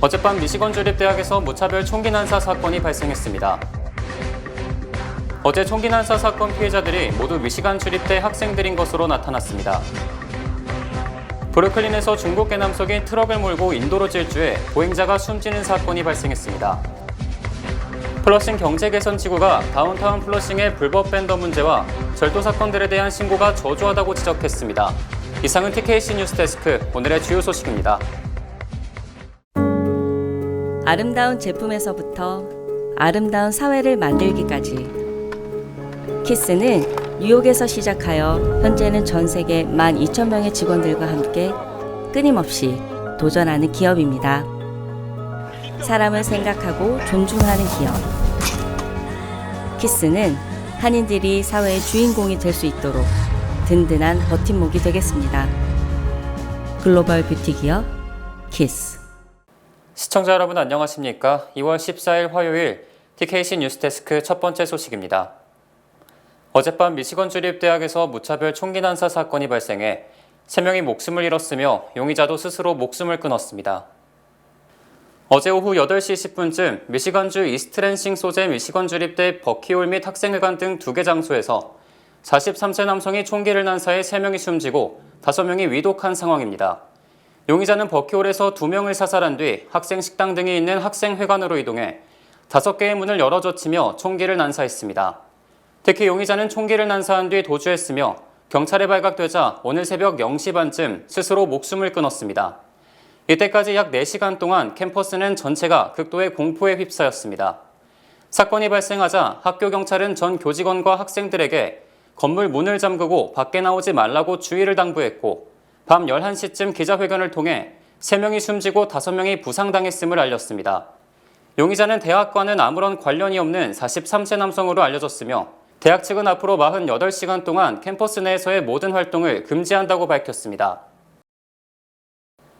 어젯밤 미시건 주립대학에서 무차별 총기 난사 사건이 발생했습니다. 어제 총기 난사 사건 피해자들이 모두 미시간 주립대 학생들인 것으로 나타났습니다. 브루클린에서 중국계 남성이 트럭을 몰고 인도로 질주해 보행자가 숨지는 사건이 발생했습니다. 플러싱 경제개선지구가 다운타운 플러싱의 불법 밴더 문제와 절도 사건들에 대한 신고가 저조하다고 지적했습니다. 이상은 TKC 뉴스데스크 오늘의 주요 소식입니다. 아름다운 제품에서부터 아름다운 사회를 만들기까지 키스는 뉴욕에서 시작하여 현재는 전 세계 12,000명의 직원들과 함께 끊임없이 도전하는 기업입니다. 사람을 생각하고 존중하는 기업. 키스는 한인들이 사회의 주인공이 될 수 있도록 든든한 버팀목이 되겠습니다. 글로벌 뷰티 기업 키스. 시청자 여러분 안녕하십니까? 2월 14일 화요일 TKC 뉴스데스크 첫 번째 소식입니다. 어젯밤 미시건 주립대학에서 무차별 총기 난사 사건이 발생해 3명이 목숨을 잃었으며 용의자도 스스로 목숨을 끊었습니다. 어제 오후 8시 10분쯤 미시건주 이스트랜싱 소재 미시건 주립대 버키홀 및 학생회관 등 2개 장소에서 43세 남성이 총기를 난사해 3명이 숨지고 5명이 위독한 상황입니다. 용의자는 버키홀에서 2명을 사살한 뒤 학생 식당 등이 있는 학생회관으로 이동해 5개의 문을 열어젖히며 총기를 난사했습니다. 특히 용의자는 총기를 난사한 뒤 도주했으며 경찰에 발각되자 오늘 새벽 0시 반쯤 스스로 목숨을 끊었습니다. 이때까지 약 4시간 동안 캠퍼스는 전체가 극도의 공포에 휩싸였습니다. 사건이 발생하자 학교 경찰은 전 교직원과 학생들에게 건물 문을 잠그고 밖에 나오지 말라고 주의를 당부했고 밤 11시쯤 기자회견을 통해 3명이 숨지고 5명이 부상당했음을 알렸습니다. 용의자는 대학과는 아무런 관련이 없는 43세 남성으로 알려졌으며 대학 측은 앞으로 48시간 동안 캠퍼스 내에서의 모든 활동을 금지한다고 밝혔습니다.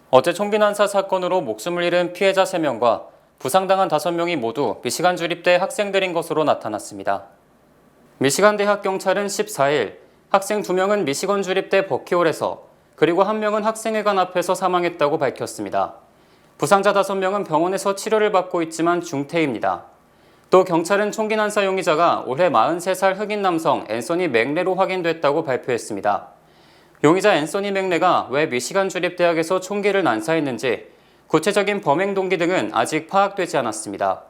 어제 총기 난사 사건으로 목숨을 잃은 피해자 3명과 부상당한 5명이 모두 미시간 주립대 학생들인 것으로 나타났습니다. 미시간 대학 경찰은 14일 학생 2명은 미시건 주립대 버키홀에서 그리고 1명은 학생회관 앞에서 사망했다고 밝혔습니다. 부상자 5명은 병원에서 치료를 받고 있지만 중태입니다. 또 경찰은 총기 난사 용의자가 올해 43살 흑인 남성 앤서니 맥레로 확인됐다고 발표했습니다. 용의자 앤서니 맥레가 왜 미시간 주립대학에서 총기를 난사했는지 구체적인 범행 동기 등은 아직 파악되지 않았습니다.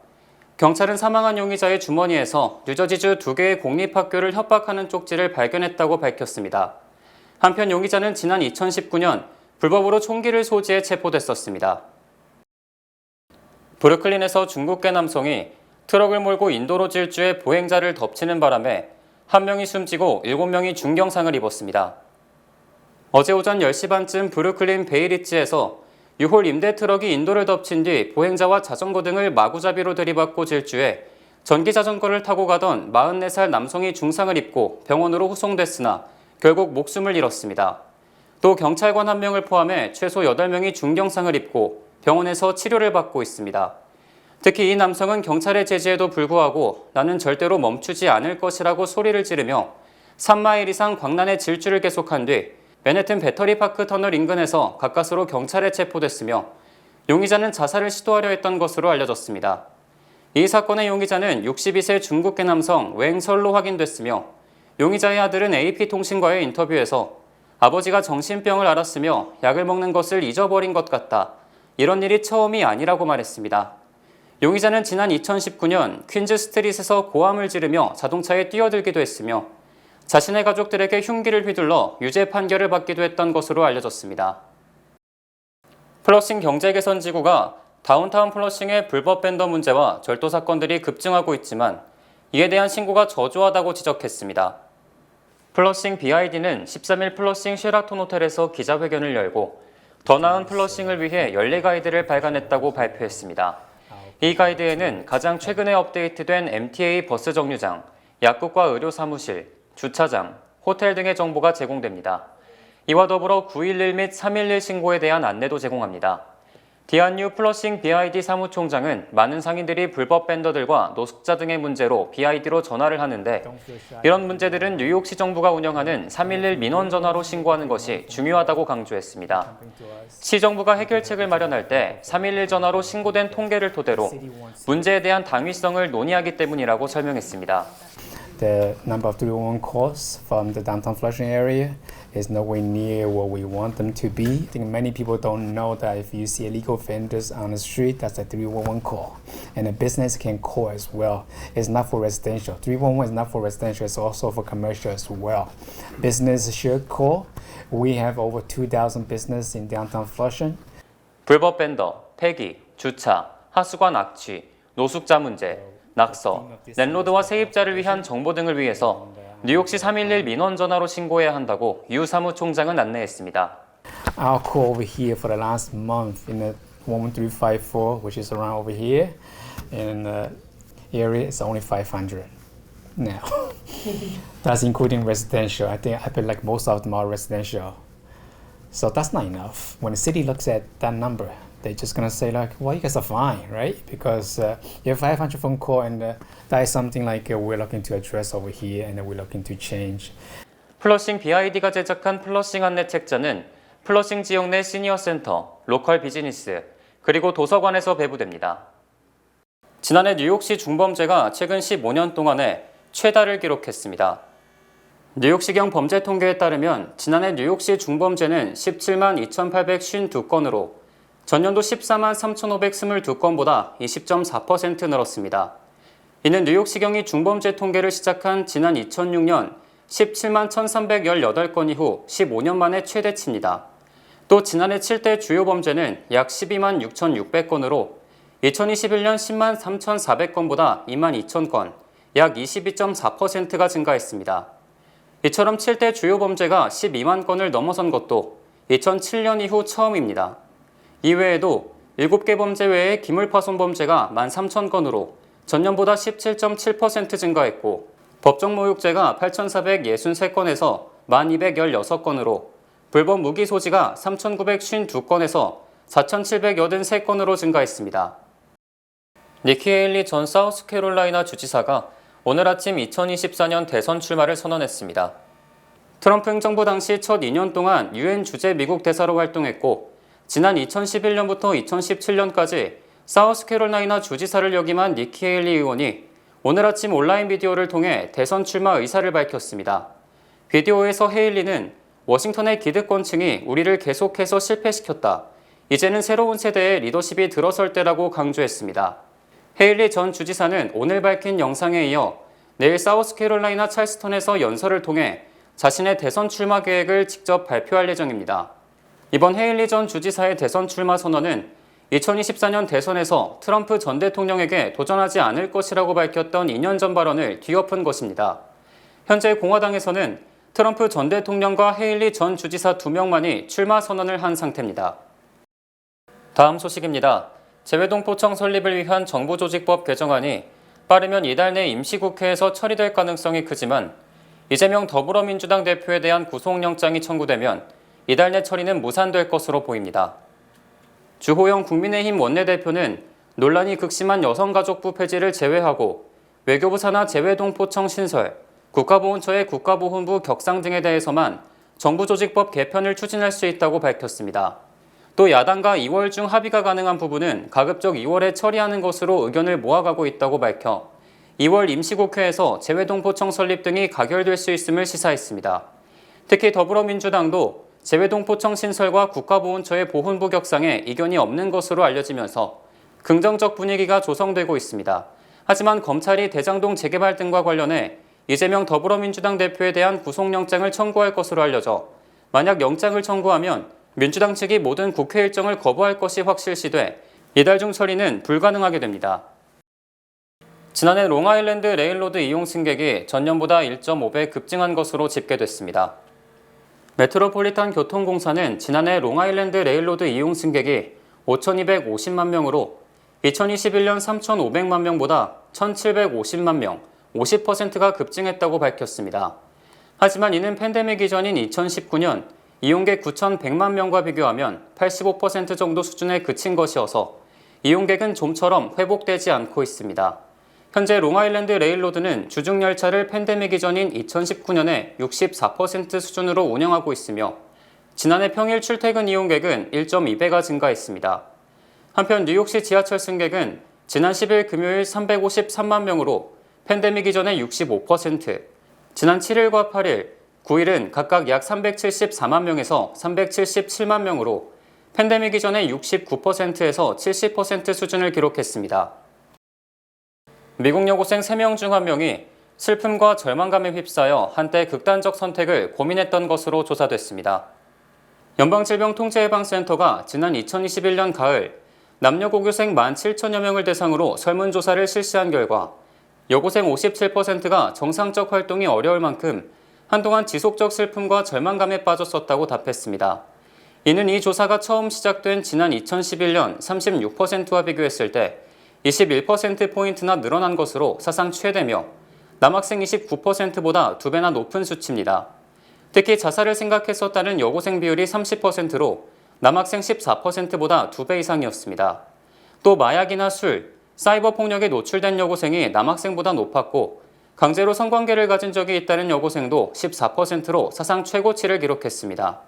경찰은 사망한 용의자의 주머니에서 뉴저지주 2개의 공립학교를 협박하는 쪽지를 발견했다고 밝혔습니다. 한편 용의자는 지난 2019년 불법으로 총기를 소지해 체포됐었습니다. 브루클린에서 중국계 남성이 트럭을 몰고 인도로 질주해 보행자를 덮치는 바람에 1명이 숨지고 7명이 중경상을 입었습니다. 어제 오전 10시 반쯤 브루클린 베이리지에서 유홀 임대 트럭이 인도를 덮친 뒤 보행자와 자전거 등을 마구잡이로 들이받고 질주해 전기자전거를 타고 가던 44살 남성이 중상을 입고 병원으로 후송됐으나 결국 목숨을 잃었습니다. 또 경찰관 1명을 포함해 최소 8명이 중경상을 입고 병원에서 치료를 받고 있습니다. 특히 이 남성은 경찰의 제지에도 불구하고 나는 절대로 멈추지 않을 것이라고 소리를 지르며 3마일 이상 광란의 질주를 계속한 뒤 맨해튼 배터리파크 터널 인근에서 가까스로 경찰에 체포됐으며 용의자는 자살을 시도하려 했던 것으로 알려졌습니다. 이 사건의 용의자는 62세 중국계 남성 웽설로 확인됐으며 용의자의 아들은 AP통신과의 인터뷰에서 아버지가 정신병을 앓았으며 약을 먹는 것을 잊어버린 것 같다. 이런 일이 처음이 아니라고 말했습니다. 용의자는 지난 2019년 퀸즈 스트릿에서 고함을 지르며 자동차에 뛰어들기도 했으며 자신의 가족들에게 흉기를 휘둘러 유죄 판결을 받기도 했던 것으로 알려졌습니다. 플러싱 경제개선지구가 다운타운 플러싱의 불법 밴더 문제와 절도 사건들이 급증하고 있지만 이에 대한 신고가 저조하다고 지적했습니다. 플러싱 BID는 13일 플러싱 쉐라톤 호텔에서 기자회견을 열고 더 나은 플러싱을 위해 연례 가이드를 발간했다고 발표했습니다. 이 가이드에는 가장 최근에 업데이트된 MTA 버스 정류장, 약국과 의료 사무실, 주차장, 호텔 등의 정보가 제공됩니다. 이와 더불어 911 및 311 신고에 대한 안내도 제공합니다. 디안유 플러싱 BID 사무총장은 많은 상인들이 불법 밴더들과 노숙자 등의 문제로 BID로 전화를 하는데 이런 문제들은 뉴욕시 정부가 운영하는 311 민원 전화로 신고하는 것이 중요하다고 강조했습니다. 시 정부가 해결책을 마련할 때 311 전화로 신고된 통계를 토대로 문제에 대한 당위성을 논의하기 때문이라고 설명했습니다. The number of 311 calls from the downtown Flushing area is nowhere near what we want them to be. I think many people don't know that if you see illegal vendors on the street, that's a 311 call. And a business can call as well. It's not for residential. 311 is not for residential, it's also for commercial as well. Business should call. We have over 2,000 businesses in downtown Flushing. 불법 밴더, 폐기, 주차, 하수관 악취, 노숙자 문제, 낙서, 랜로드와 세입자를 위한 정보 등을 위해서 뉴욕시 311 민원 전화로 신고해야 한다고 유 사무총장은 안내했습니다. Our call over here for the last month in the 11354, which is around over here, in the area is only 500 now. That's including residential. I bet like most of them are residential. So that's not enough. When the city looks at that number, they're just gonna say like, well, you guys are fine, right? Because you have 500 phone call and that is something like we're looking to address over here and we're looking to change. 플러싱 BID가 제작한 플러싱 안내 책자는 플러싱 지역 내 시니어 센터, 로컬 비즈니스, 그리고 도서관에서 배부됩니다. 지난해 뉴욕시 중범죄가 최근 15년 동안에 최다를 기록했습니다. 뉴욕시경 범죄 통계에 따르면 지난해 뉴욕시 중범죄는 17만 2,852건으로 전년도 14만 3,522건보다 20.4% 늘었습니다. 이는 뉴욕시경이 중범죄 통계를 시작한 지난 2006년 17만 1,318건 이후 15년 만에 최대치입니다. 또 지난해 7대 주요 범죄는 약 12만 6,600건으로 2021년 10만 3,400건보다 2만 2,000건, 약 22.4%가 증가했습니다. 이처럼 7대 주요 범죄가 12만 건을 넘어선 것도 2007년 이후 처음입니다. 이외에도 7개 범죄 외에 기물파손 범죄가 13,000건으로 전년보다 17.7% 증가했고 법정모욕죄가 8,463건에서 1,216건으로 불법 무기 소지가 3,952건에서 4,783건으로 증가했습니다. 니키 헤일리 전 사우스캐롤라이나 주지사가 오늘 아침 2024년 대선 출마를 선언했습니다. 트럼프 행정부 당시 첫 2년 동안 유엔 주재 미국 대사로 활동했고 지난 2011년부터 2017년까지 사우스캐롤라이나 주지사를 역임한 니키 헤일리 의원이 오늘 아침 온라인 비디오를 통해 대선 출마 의사를 밝혔습니다. 비디오에서 헤일리는 워싱턴의 기득권층이 우리를 계속해서 실패시켰다. 이제는 새로운 세대의 리더십이 들어설 때라고 강조했습니다. 헤일리 전 주지사는 오늘 밝힌 영상에 이어 내일 사우스캐롤라이나 찰스턴에서 연설을 통해 자신의 대선 출마 계획을 직접 발표할 예정입니다. 이번 헤일리 전 주지사의 대선 출마 선언은 2024년 대선에서 트럼프 전 대통령에게 도전하지 않을 것이라고 밝혔던 2년 전 발언을 뒤엎은 것입니다. 현재 공화당에서는 트럼프 전 대통령과 헤일리 전 주지사 2명만이 출마 선언을 한 상태입니다. 다음 소식입니다. 재외동포청 설립을 위한 정부조직법 개정안이 빠르면 이달 내 임시국회에서 처리될 가능성이 크지만 이재명 더불어민주당 대표에 대한 구속영장이 청구되면 이달 내 처리는 무산될 것으로 보입니다. 주호영 국민의힘 원내대표는 논란이 극심한 여성가족부 폐지를 제외하고 외교부 산하 재외동포청 신설, 국가보훈처의 국가보훈부 격상 등에 대해서만 정부조직법 개편을 추진할 수 있다고 밝혔습니다. 또 야당과 2월 중 합의가 가능한 부분은 가급적 2월에 처리하는 것으로 의견을 모아가고 있다고 밝혀 2월 임시국회에서 재외동포청 설립 등이 가결될 수 있음을 시사했습니다. 특히 더불어민주당도 재외동포청 신설과 국가보훈처의 보훈부 격상에 이견이 없는 것으로 알려지면서 긍정적 분위기가 조성되고 있습니다. 하지만 검찰이 대장동 재개발 등과 관련해 이재명 더불어민주당 대표에 대한 구속영장을 청구할 것으로 알려져 만약 영장을 청구하면 민주당 측이 모든 국회 일정을 거부할 것이 확실시돼 이달 중 처리는 불가능하게 됩니다. 지난해 롱아일랜드 레일로드 이용 승객이 전년보다 1.5배 급증한 것으로 집계됐습니다. 메트로폴리탄 교통공사는 지난해 롱아일랜드 레일로드 이용 승객이 5,250만 명으로 2021년 3,500만 명보다 1,750만 명, 50%가 급증했다고 밝혔습니다. 하지만 이는 팬데믹 이전인 2019년 이용객 9,100만 명과 비교하면 85% 정도 수준에 그친 것이어서 이용객은 좀처럼 회복되지 않고 있습니다. 현재 롱아일랜드 레일로드는 주중 열차를 팬데믹 이전인 2019년에 64% 수준으로 운영하고 있으며 지난해 평일 출퇴근 이용객은 1.2배가 증가했습니다. 한편 뉴욕시 지하철 승객은 지난 10일 금요일 353만 명으로 팬데믹 이전의 65%, 지난 7일과 8일, 9일은 각각 약 374만 명에서 377만 명으로 팬데믹 이전의 69%에서 70% 수준을 기록했습니다. 미국 여고생 3명 중 1명이 슬픔과 절망감에 휩싸여 한때 극단적 선택을 고민했던 것으로 조사됐습니다. 연방질병통제예방센터가 지난 2021년 가을 남녀 고교생 17,000여 명을 대상으로 설문조사를 실시한 결과 여고생 57%가 정상적 활동이 어려울 만큼 한동안 지속적 슬픔과 절망감에 빠졌었다고 답했습니다. 이는 이 조사가 처음 시작된 지난 2011년 36%와 비교했을 때 21%포인트나 늘어난 것으로 사상 최대며 남학생 29%보다 2배나 높은 수치입니다. 특히 자살을 생각했었다는 여고생 비율이 30%로 남학생 14%보다 2배 이상이었습니다. 또 마약이나 술, 사이버 폭력에 노출된 여고생이 남학생보다 높았고 강제로 성관계를 가진 적이 있다는 여고생도 14%로 사상 최고치를 기록했습니다.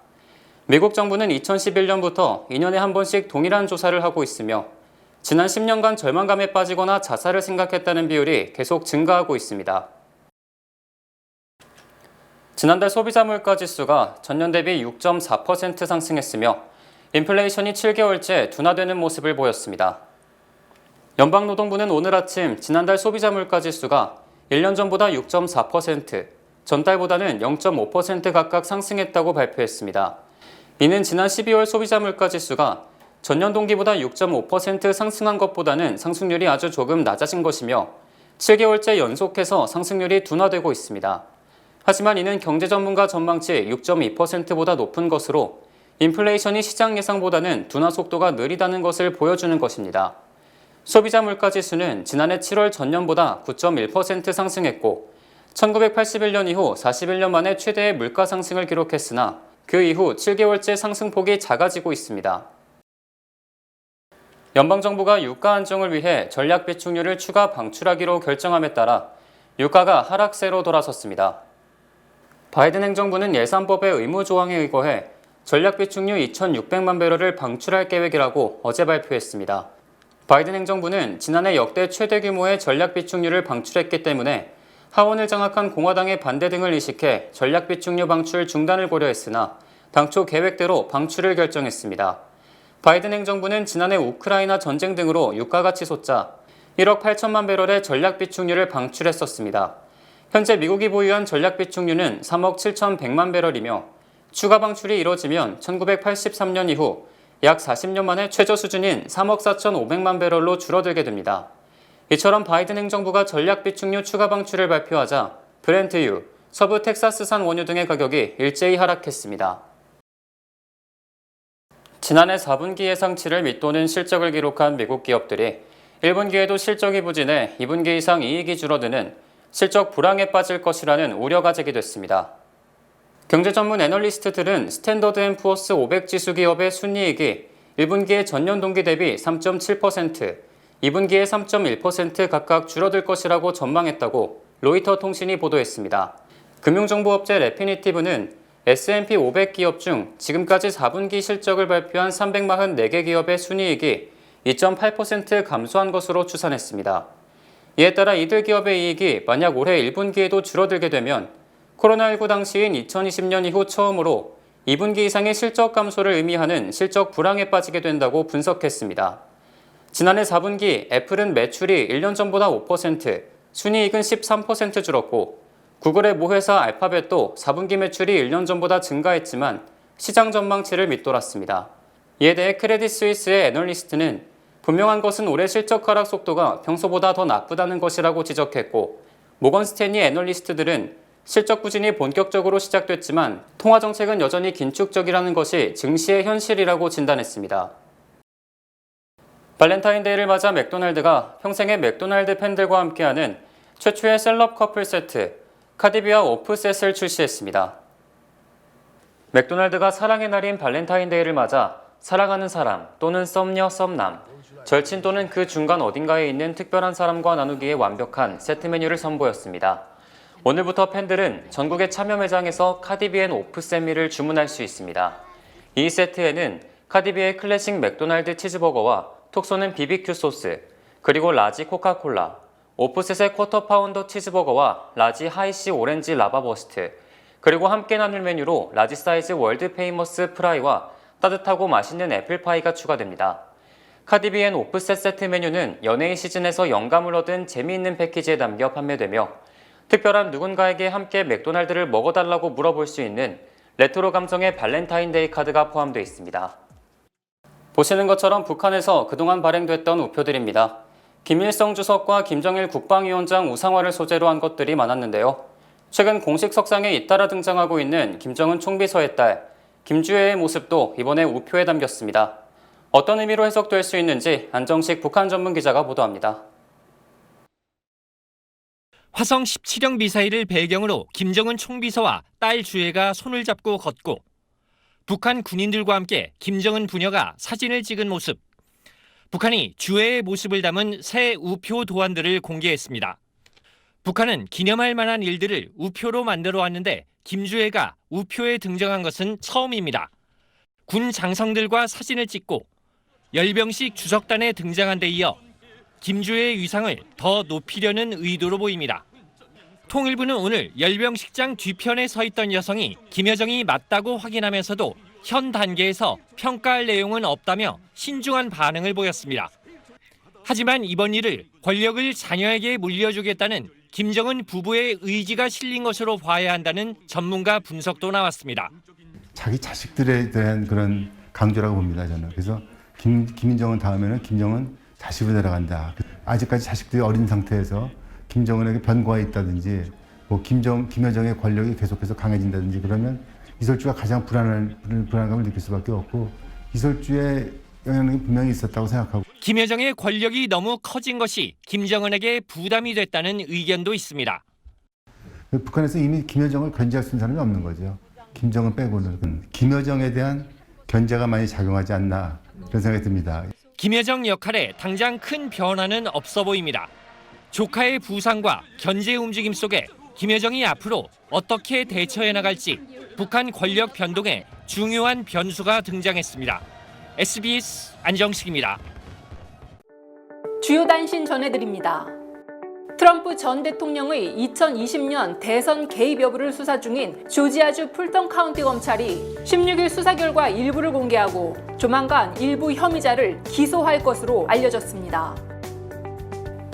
미국 정부는 2011년부터 2년에 한 번씩 동일한 조사를 하고 있으며 지난 10년간 절망감에 빠지거나 자살을 생각했다는 비율이 계속 증가하고 있습니다. 지난달 소비자 물가 지수가 전년 대비 6.4% 상승했으며 인플레이션이 7개월째 둔화되는 모습을 보였습니다. 연방노동부는 오늘 아침 지난달 소비자 물가 지수가 1년 전보다 6.4%, 전달보다는 0.5% 각각 상승했다고 발표했습니다. 이는 지난 12월 소비자 물가 지수가 전년 동기보다 6.5% 상승한 것보다는 상승률이 아주 조금 낮아진 것이며 7개월째 연속해서 상승률이 둔화되고 있습니다. 하지만 이는 경제 전문가 전망치 6.2%보다 높은 것으로 인플레이션이 시장 예상보다는 둔화 속도가 느리다는 것을 보여주는 것입니다. 소비자 물가 지수는 지난해 7월 전년보다 9.1% 상승했고 1981년 이후 41년 만에 최대의 물가 상승을 기록했으나 그 이후 7개월째 상승폭이 작아지고 있습니다. 연방정부가 유가 안정을 위해 전략 비축률을 추가 방출하기로 결정함에 따라 유가가 하락세로 돌아섰습니다. 바이든 행정부는 예산법의 의무 조항에 의거해 전략 비축률 2,600만 배럴을 방출할 계획이라고 어제 발표했습니다. 바이든 행정부는 지난해 역대 최대 규모의 전략 비축률을 방출했기 때문에 하원을 장악한 공화당의 반대 등을 의식해 전략 비축률 방출 중단을 고려했으나 당초 계획대로 방출을 결정했습니다. 바이든 행정부는 지난해 우크라이나 전쟁 등으로 유가가 치솟자 1억 8천만 배럴의 전략 비축률을 방출했었습니다. 현재 미국이 보유한 전략 비축률은 3억 7,100만 배럴이며 추가 방출이 이뤄지면 1983년 이후 약 40년 만에 최저 수준인 3억 4,500만 배럴로 줄어들게 됩니다. 이처럼 바이든 행정부가 전략 비축률 추가 방출을 발표하자 브렌트유, 서부 텍사스산 원유 등의 가격이 일제히 하락했습니다. 지난해 4분기 예상치를 밑도는 실적을 기록한 미국 기업들이 1분기에도 실적이 부진해 2분기 이상 이익이 줄어드는 실적 불황에 빠질 것이라는 우려가 제기됐습니다. 경제 전문 애널리스트들은 스탠더드 앤 푸어스 500 지수 기업의 순이익이 1분기에 전년 동기 대비 3.7%, 2분기에 3.1% 각각 줄어들 것이라고 전망했다고 로이터 통신이 보도했습니다. 금융정보업체 레피니티브는 S&P 500 기업 중 지금까지 4분기 실적을 발표한 344개 기업의 순이익이 2.8% 감소한 것으로 추산했습니다. 이에 따라 이들 기업의 이익이 만약 올해 1분기에도 줄어들게 되면 코로나19 당시인 2020년 이후 처음으로 2분기 이상의 실적 감소를 의미하는 실적 불황에 빠지게 된다고 분석했습니다. 지난해 4분기 애플은 매출이 1년 전보다 5%, 순이익은 13% 줄었고 구글의 모회사 알파벳도 4분기 매출이 1년 전보다 증가했지만 시장 전망치를 밑돌았습니다. 이에 대해 크레딧 스위스의 애널리스트는 분명한 것은 올해 실적 하락 속도가 평소보다 더 나쁘다는 것이라고 지적했고 모건 스탠리 애널리스트들은 실적 부진이 본격적으로 시작됐지만 통화 정책은 여전히 긴축적이라는 것이 증시의 현실이라고 진단했습니다. 발렌타인데이를 맞아 맥도날드가 평생의 맥도날드 팬들과 함께하는 최초의 셀럽 커플 세트, 카디비와 오프셋을 출시했습니다. 맥도날드가 사랑의 날인 발렌타인데이를 맞아 사랑하는 사람 또는 썸녀, 썸남, 절친 또는 그 중간 어딘가에 있는 특별한 사람과 나누기에 완벽한 세트 메뉴를 선보였습니다. 오늘부터 팬들은 전국의 참여 매장에서 카디비 앤 오프 샌미를 주문할 수 있습니다. 이 세트에는 카디비의 클래식 맥도날드 치즈버거와 톡 쏘는 BBQ 소스, 그리고 라지 코카콜라, 오프셋의 쿼터 파운더 치즈버거와 라지 하이시 오렌지 라바 버스트, 그리고 함께 나눌 메뉴로 라지 사이즈 월드 페이머스 프라이와 따뜻하고 맛있는 애플파이가 추가됩니다. 카디비 앤 오프셋 세트 메뉴는 연예인 시즌에서 영감을 얻은 재미있는 패키지에 담겨 판매되며 특별한 누군가에게 함께 맥도날드를 먹어달라고 물어볼 수 있는 레트로 감성의 발렌타인데이 카드가 포함되어 있습니다. 보시는 것처럼 북한에서 그동안 발행됐던 우표들입니다. 김일성 주석과 김정일 국방위원장 우상화를 소재로 한 것들이 많았는데요. 최근 공식 석상에 잇따라 등장하고 있는 김정은 총비서의 딸 김주혜의 모습도 이번에 우표에 담겼습니다. 어떤 의미로 해석될 수 있는지 안정식 북한 전문 기자가 보도합니다. 화성 17형 미사일을 배경으로 김정은 총비서와 딸 주혜가 손을 잡고 걷고 북한 군인들과 함께 김정은 부녀가 사진을 찍은 모습. 북한이 주혜의 모습을 담은 새 우표 도안들을 공개했습니다. 북한은 기념할 만한 일들을 우표로 만들어 왔는데 김주혜가 우표에 등장한 것은 처음입니다. 군 장성들과 사진을 찍고 열병식 주석단에 등장한 데 이어 김주혜의 위상을 더 높이려는 의도로 보입니다. 통일부는 오늘 열병식장 뒤편에 서 있던 여성이 김여정이 맞다고 확인하면서도 현 단계에서 평가할 내용은 없다며 신중한 반응을 보였습니다. 하지만 이번 일을 권력을 자녀에게 물려주겠다는 김정은 부부의 의지가 실린 것으로 봐야 한다는 전문가 분석도 나왔습니다. 자기 자식들에 대한 그런 강조라고 봅니다, 저는. 그래서 김정은 다음에는 김정은 자식으로 내려간다. 아직까지 자식들이 어린 상태에서 김정은에게 변고가 있다든지 뭐 김여정의 권력이 계속해서 강해진다든지 그러면 이설주가 가장 불안감을 느낄 수밖에 없고 이설주의 영향력이 분명히 있었다고 생각하고 김여정의 권력이 너무 커진 것이 김정은에게 부담이 됐다는 의견도 있습니다. 북한에서 이미 김여정을 견제할 수 있는 사람이 없는 거죠. 김정은 빼고는. 김여정에 대한 견제가 많이 작용하지 않나 그런 생각이 듭니다. 김여정 역할에 당장 큰 변화는 없어 보입니다. 조카의 부상과 견제 움직임 속에 김여정이 앞으로 어떻게 대처해 나갈지 북한 권력 변동에 중요한 변수가 등장했습니다. SBS 안정식입니다. 주요 단신 전해드립니다. 트럼프 전 대통령의 2020년 대선 개입 여부를 수사 중인 조지아주 풀턴 카운티 검찰이 16일 수사 결과 일부를 공개하고 조만간 일부 혐의자를 기소할 것으로 알려졌습니다.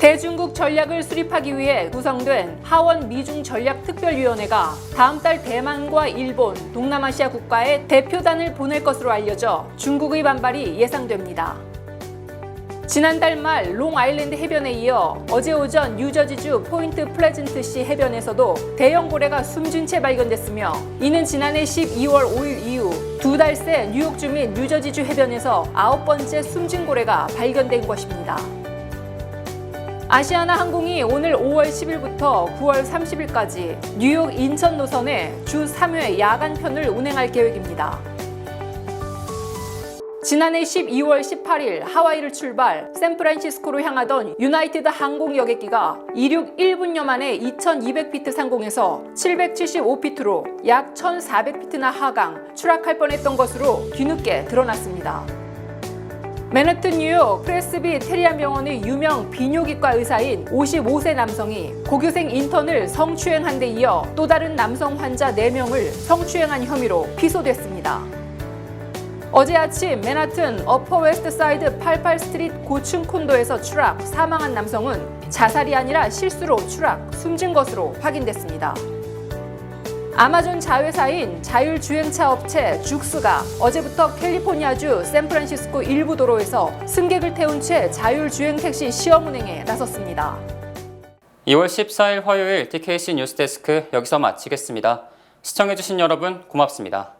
대중국 전략을 수립하기 위해 구성된 하원 미중전략특별위원회가 다음 달 대만과 일본, 동남아시아 국가에 대표단을 보낼 것으로 알려져 중국의 반발이 예상됩니다. 지난달 말 롱아일랜드 해변에 이어 어제 오전 뉴저지주 포인트 플레전트시 해변에서도 대형 고래가 숨진 채 발견됐으며 이는 지난해 12월 5일 이후 2달 새 뉴욕 주민 뉴저지주 해변에서 9번째 숨진 고래가 발견된 것입니다. 아시아나 항공이 오늘 5월 10일부터 9월 30일까지 뉴욕 인천 노선에 주 3회 야간편을 운행할 계획입니다. 지난해 12월 18일 하와이를 출발 샌프란시스코로 향하던 유나이티드 항공 여객기가 이륙 1분여 만에 2200피트 상공에서 775피트로 약 1400피트나 하강, 추락할 뻔했던 것으로 뒤늦게 드러났습니다. 맨해튼 뉴욕 프레스비 테리안 병원의 유명 비뇨기과 의사인 55세 남성이 고교생 인턴을 성추행한 데 이어 또 다른 남성 환자 4명을 성추행한 혐의로 피소됐습니다. 어제 아침 맨하튼 어퍼 웨스트 사이드 88스트리트 고층 콘도에서 추락, 사망한 남성은 자살이 아니라 실수로 추락, 숨진 것으로 확인됐습니다. 아마존 자회사인 자율주행차 업체 죽스가 어제부터 캘리포니아주 샌프란시스코 일부 도로에서 승객을 태운 채 자율주행 택시 시험 운행에 나섰습니다. 2월 14일 화요일 TKC 뉴스데스크 여기서 마치겠습니다. 시청해주신 여러분 고맙습니다.